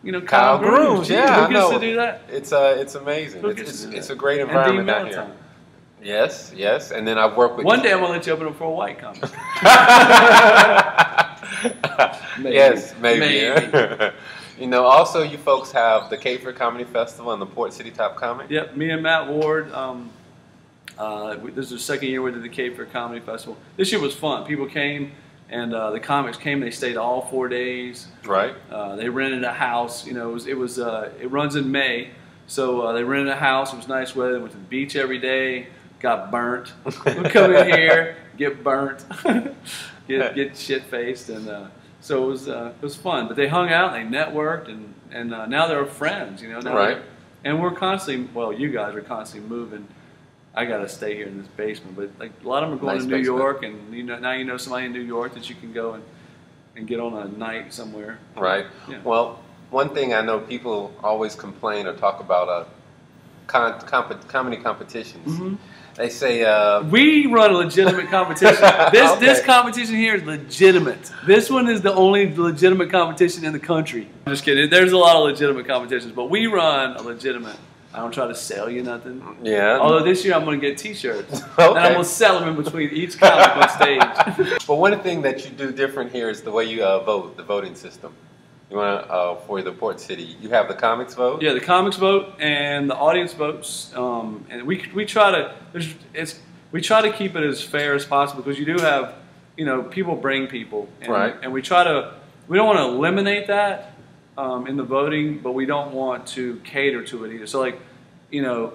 You know, Kyle Grooms. Yeah, who gets to do that? It's amazing. It's a great And environment out here. Yes, yes. And then I've worked with one day I'm gonna let you open up for a white comic. Maybe. Yes, maybe. You know, also you folks have the Cape Fear Comedy Festival and the Port City Top Comic. Yep, me and Matt Ward. This is the second year we did the Cape Fear Comedy Festival. This year was fun. People came, and the comics came. They stayed all 4 days. Right. They rented a house. You know, it runs in May, so they rented a house. It was nice weather. They went to the beach every day. Got burnt. We come in here, get burnt, get shit faced, and so it was fun. But they hung out, and they networked, and now they're friends. You know, now right. And we're constantly, well, you guys are constantly moving. I gotta stay here in this basement, but like a lot of them are going to New York, and you know now you know somebody in New York that you can go and get on a night somewhere. Right. Yeah. Well, one thing I know people always complain or talk about comedy competitions. Mm-hmm. They say we run a legitimate competition. This competition here is legitimate. This one is the only legitimate competition in the country. I'm just kidding. There's a lot of legitimate competitions, but we run a legitimate. I don't try to sell you nothing. Yeah. Although this year I'm going to get T-shirts. Okay. And I'm going to sell them in between each comic on stage. But one thing that you do different here is the way you vote, the voting system. You want to, for the Port City, you have the comics vote? Yeah, the comics vote and the audience votes. And we try to keep it as fair as possible because you do have, you know, people bring people. And, right. And we don't want to eliminate that in the voting, but we don't want to cater to it either. So like, you know,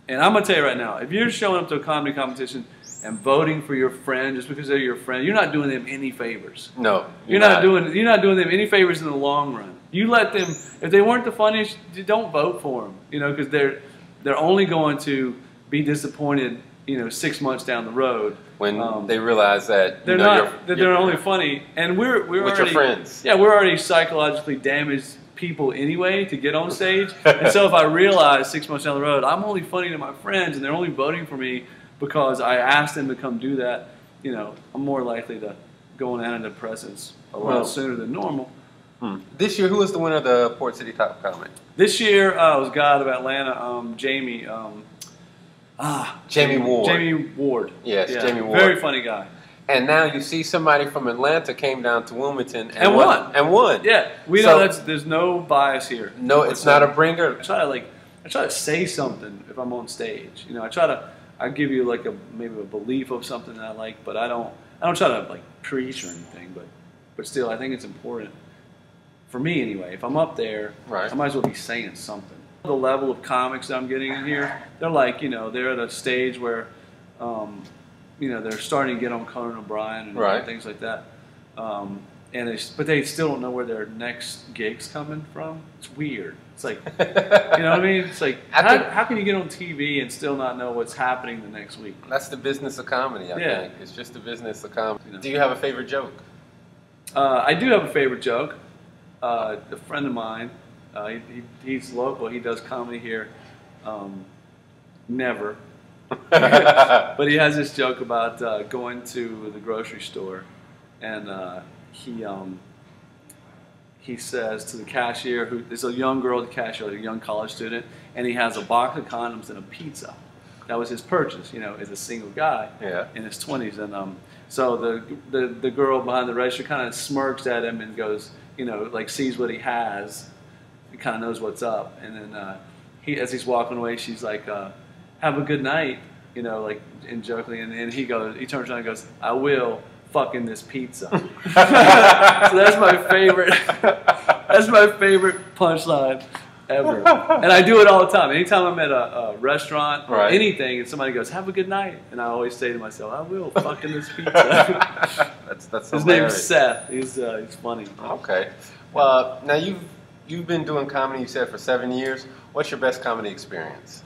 and I'm going to tell you right now, if you're showing up to a comedy competition and voting for your friend just because they're your friend, you're not doing them any favors. No, you're not doing them any favors in the long run. You let them, if they weren't the funniest, you don't vote for them. You know, because they're only going to be disappointed. You know, 6 months down the road when they realize that they're only funny, and we're with already, your friends. Yeah, we're already psychologically damaged people anyway to get on stage. And so if I realize 6 months down the road I'm only funny to my friends and they're only voting for me because I asked them to come do that, you know, I'm more likely to go on antidepressants a lot sooner than normal. This year, who was the winner of the Port City Top Comic? This year was a guy out of Atlanta, Jamie. Jamie Ward. Jamie Ward. Yes, yeah, Jamie Ward. Very funny guy. And now you see somebody from Atlanta came down to Wilmington and won. And won. Yeah, we know there's no bias here. No, it's not a bringer. I try to say something if I'm on stage. You know, I give you like maybe a belief of something that I like, but I don't try to like preach or anything. But still, I think it's important for me anyway. If I'm up there, I might as well be saying something. The level of comics that I'm getting in here, they're like, you know, they're at a stage where, you know, they're starting to get on Conan O'Brien and things like that. But they still don't know where their next gig's coming from. It's weird. It's like, you know what I mean? It's like, how can you get on TV and still not know what's happening the next week? That's the business of comedy, I think. It's just the business of comedy. You know. Do you have a favorite joke? I do have a favorite joke. A friend of mine, he's local. He does comedy here. Never. But he has this joke about going to the grocery store, and he says to the cashier, who is a young girl, the cashier, a young college student, and he has a box of condoms and a pizza. That was his purchase, you know, as a single guy in his 20s. And so the girl behind the register kind of smirks at him and goes, you know, like sees what he has, he kind of knows what's up. And then as he's walking away, she's like, have a good night, you know, like in jokingly. And he turns around and goes, I will, fucking this pizza. So that's my favorite. That's my favorite punchline ever. And I do it all the time. Anytime I'm at a restaurant or anything, and somebody goes, "Have a good night," and I always say to myself, "I will fucking this pizza." That's his name's Seth. He's funny. Okay. Well, now you've been doing comedy. You said for 7 years. What's your best comedy experience?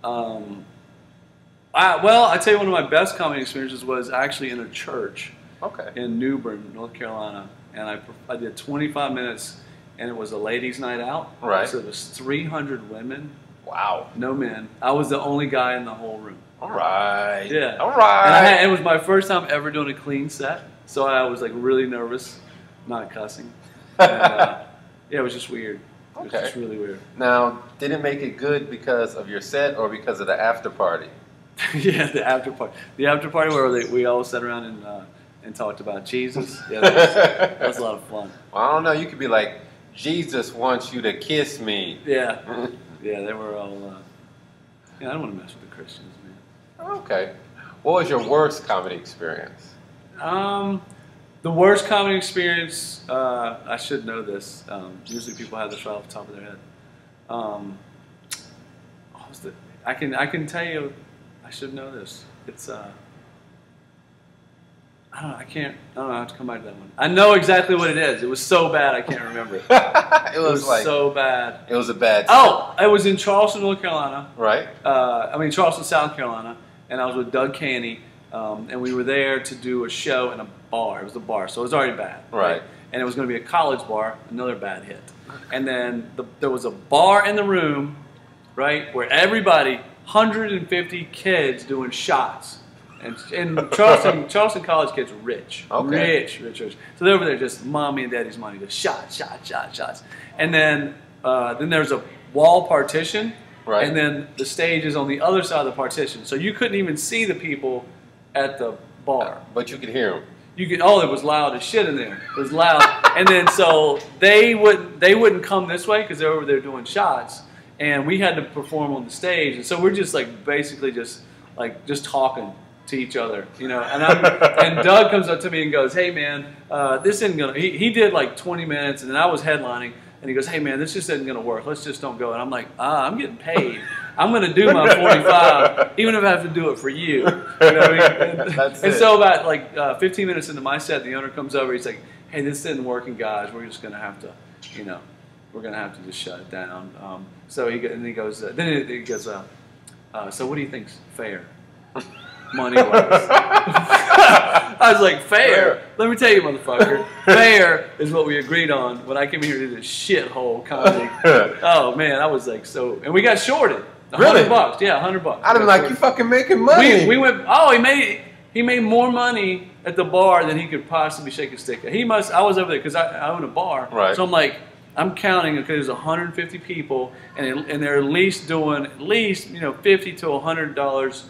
Well, I tell you, one of my best comedy experiences was actually in a church in New Bern, North Carolina, and I did 25 minutes, and it was a ladies' night out. Right. So it was 300 women. Wow. No men. I was the only guy in the whole room. All right. Yeah. All right. And it was my first time ever doing a clean set, so I was like really nervous, not cussing. And, yeah, it was just weird. Okay. It was just really weird. Now, did it make it good because of your set or because of the after party? Yeah, the after party. The after party where we all sat around and talked about Jesus. Yeah, that was a lot of fun. Well, I don't know. You could be like, Jesus wants you to kiss me. Yeah. Yeah, they were all... yeah, I don't want to mess with the Christians, man. Okay. What was your worst comedy experience? The worst comedy experience, I should know this. Usually people have this right off the top of their head. What was the, I can tell you, I should know this. It's, I don't know, I don't know, I have to come back to that one. I know exactly what it is. It was so bad I can't remember it. It was like, so bad. It was a bad Oh, it was in Charleston, North Carolina. Right. Charleston, South Carolina. And I was with Doug Caney. And we were there to do a show in a bar. It was a bar, so it was already bad. Right. And it was going to be a college bar, another bad hit. And then there was a bar in the room, right, where everybody, 150 kids doing shots. And Charleston college kids were rich. Okay. Rich. So they're over there just mommy and daddy's money, just shots. And then there's a wall partition. Right. And then the stage is on the other side of the partition. So you couldn't even see the people at the bar. But you could hear them. You could. Oh, it was loud as shit in there. It was loud. And then so they wouldn't come this way because they're over there doing shots, and we had to perform on the stage. And so we're just like basically just talking to each other, you know. And Doug comes up to me and goes, "Hey man, this isn't gonna." He did like 20 minutes, and then I was headlining. And he goes, "Hey man, this just isn't going to work. Let's just don't go." And I'm like, I'm getting paid. I'm going to do my 45, even if I have to do it for you. You know what I mean? And so about like 15 minutes into my set, the owner comes over. He's like, "Hey, this isn't working, guys. We're just going to have to, you know, we're going to have to just shut it down." So he goes, "So what do you think's fair, money-wise?" I was like, fair? Let me tell you, motherfucker. Fair is what we agreed on when I came here to do this shithole comedy. Oh, man, I was like so... And we got shorted. Really? $100. Yeah, $100. I'm like, you fucking making money. We went... Oh, he made more money at the bar than he could possibly shake a stick at. I was over there because I own a bar. Right. So I'm like... I'm counting because there's 150 people, and they're at least doing $50 to $100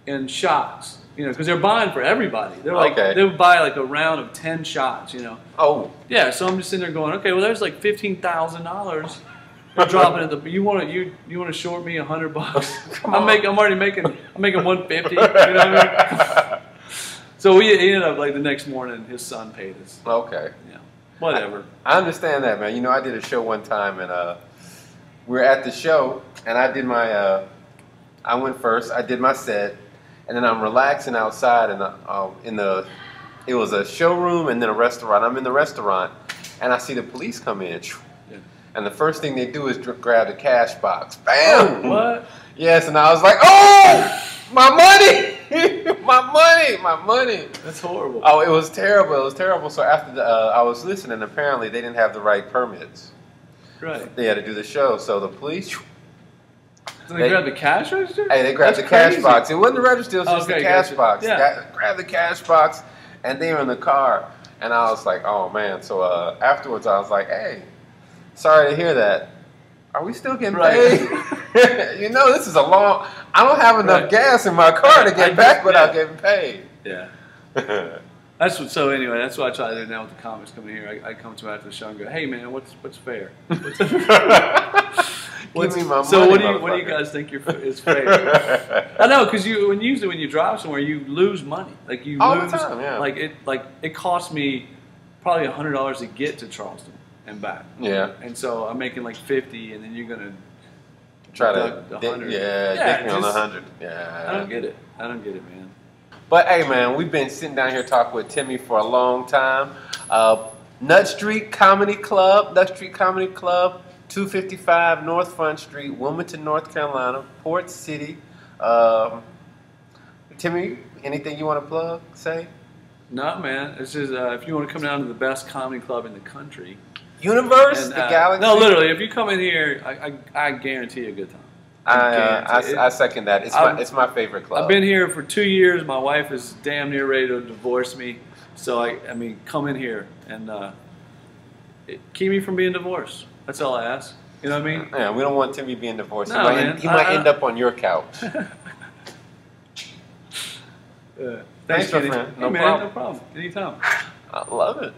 in shots. You know, because they're buying for everybody. They're like, they would buy like a round of 10 shots, you know. Oh. Yeah, so I'm just sitting there going, okay, well, there's like $15,000. They're dropping at the. You want to short me $100? I'm already making 150. You know what I mean? So he ended up like the next morning, his son paid us. Okay. Yeah. Whatever. I understand that, man. You know, I did a show one time, and we were at the show, and I did my. I went first. I did my set. And then I'm relaxing outside, and it was a showroom and then a restaurant. I'm in the restaurant, and I see the police come in. Yeah. And the first thing they do is grab the cash box. Bam! Oh, what? Yes, and I was like, oh, my money! my money! That's horrible. Oh, it was terrible. It was terrible. So after I was listening, apparently they didn't have the right permits. Right. They had to do the show. So the police... So they grabbed the cash register? Hey, they grabbed the cash box. It wasn't the register, it was just the cash box. Yeah. Grabbed the cash box, and they were in the car. And I was like, oh, man. So afterwards, I was like, hey, sorry to hear that. Are we still getting paid? You know, this is a long... I don't have enough gas in my car to get back without getting paid. Yeah. So anyway, that's what I try to do now with the comics coming here. I come to them after the show and go, hey, man, what's fair? Give me my money, so what do you guys think is fair? I know, because usually when you drive somewhere, you lose money. Like you all lose, the time, yeah. It costs me probably $100 to get to Charleston and back. Yeah. And so I'm making like 50, and then you're gonna try to the 100. Get me on the 100. Yeah. I don't get it, man. But hey, man, we've been sitting down here talking with Timmy for a long time. Nutt St Comedy Club, 255 North Front Street, Wilmington, North Carolina, Port City. Timmy, anything you want to plug, say? No, man. It's just if you want to come down to the best comedy club in the country. Universe? The galaxy? No, literally. If you come in here, I guarantee you a good time. I second that. It's my favorite club. I've been here for 2 years. My wife is damn near ready to divorce me. So, I mean, come in here and keep me from being divorced. That's all I ask. You know what I mean? Yeah, we don't want Timmy being divorced. No, He might end up on your couch. Thanks, my Kenny. friend. Hey, man, no problem. Anytime. I love it.